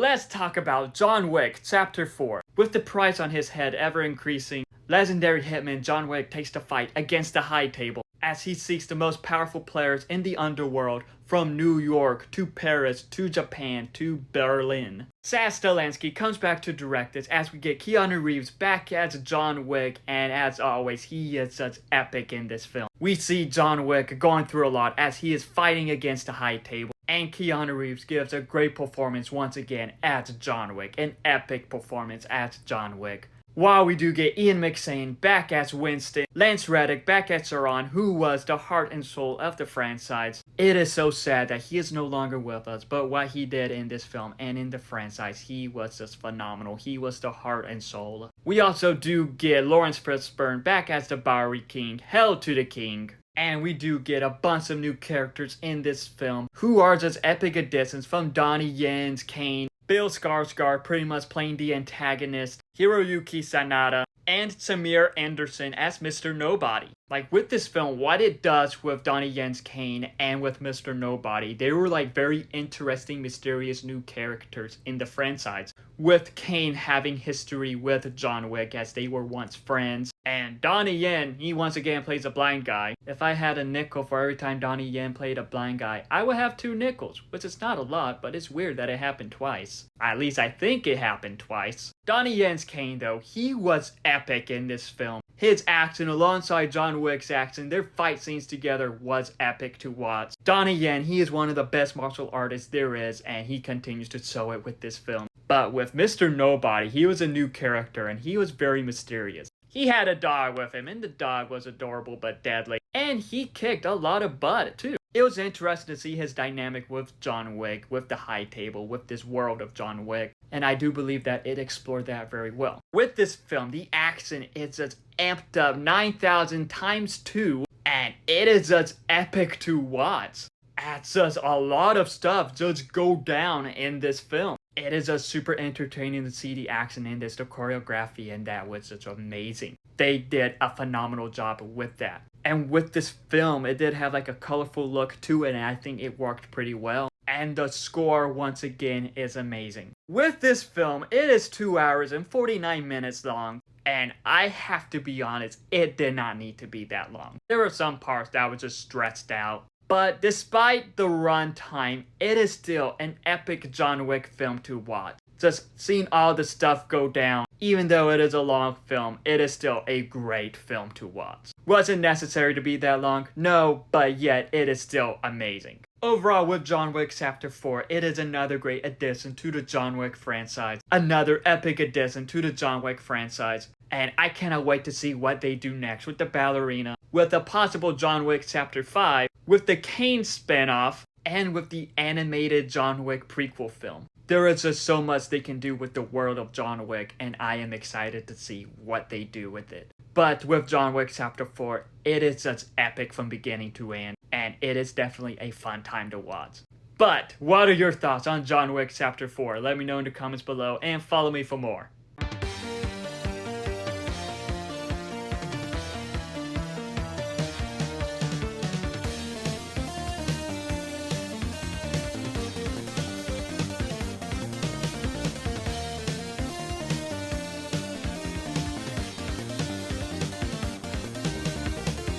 let's talk about John Wick Chapter 4. With the price on his head ever increasing, legendary hitman John Wick takes the fight against the high table as he seeks the most powerful players in the underworld from New York to Paris to Japan to Berlin. Stahelski comes back to direct it as we get Keanu Reeves back as John Wick, and as always, he is such epic in this film. We see John Wick going through a lot as he is fighting against the high table, and Keanu Reeves gives a great performance once again as John Wick, an epic performance as John Wick. While we do get Ian McShane back as Winston, Lance Reddick back as Sauron, who was the heart and soul of the franchise. It is so sad that he is no longer with us, but what he did in this film and in the franchise, he was just phenomenal. He was the heart and soul. We also do get Lawrence Fishburne back as the Bowery King, Hail to the King. And we do get a bunch of new characters in this film who are just epic additions, from Donnie Yen's Kane, Bill Skarsgård pretty much playing the antagonist, Hiroyuki Sanada, and Samir Anderson as Mr. Nobody. Like, with this film, what it does with Donnie Yen's Kane and with Mr. Nobody, they were like very interesting, mysterious new characters in the franchise. With Kane having history with John Wick as they were once friends, and Donnie Yen, he once again plays a blind guy. If I had a nickel for every time Donnie Yen played a blind guy, I would have 2 nickels, which is not a lot, but it's weird that it happened twice. At least I think it happened twice. Donnie Yen's Kane though, he was epic in this film. His action alongside John Wick's action, their fight scenes together was epic to watch. Donnie Yen, he is one of the best martial artists there is, and he continues to show it with this film. But with Mr. Nobody, he was a new character and he was very mysterious. He had a dog with him, and the dog was adorable but deadly. And he kicked a lot of butt too. It was interesting to see his dynamic with John Wick, with the high table, with this world of John Wick. And I do believe that it explored that very well. With this film, the action is just amped up 9,000 times 2. And it is just epic to watch. It's just a lot of stuff just go down in this film. It is just super entertaining to see the action in this, the choreography, and that was just amazing. They did a phenomenal job with that. And with this film, it did have like a colorful look to it, and I think it worked pretty well. And the score, once again, is amazing. With this film, it is 2 hours and 49 minutes long. And I have to be honest, it did not need to be that long. There were some parts that were just stretched out. But despite the runtime, it is still an epic John Wick film to watch. Just seeing all the stuff go down, even though it is a long film, it is still a great film to watch. Was it necessary to be that long? No, but yet it is still amazing. Overall, with John Wick Chapter 4, it is another great addition to the John Wick franchise. Another epic addition to the John Wick franchise. And I cannot wait to see what they do next with the ballerina, with a possible John Wick Chapter 5, with the Kane spinoff, and with the animated John Wick prequel film. There is just so much they can do with the world of John Wick, and I am excited to see what they do with it. But with John Wick Chapter 4, it is just epic from beginning to end, and it is definitely a fun time to watch. But what are your thoughts on John Wick Chapter 4? Let me know in the comments below, and follow me for more.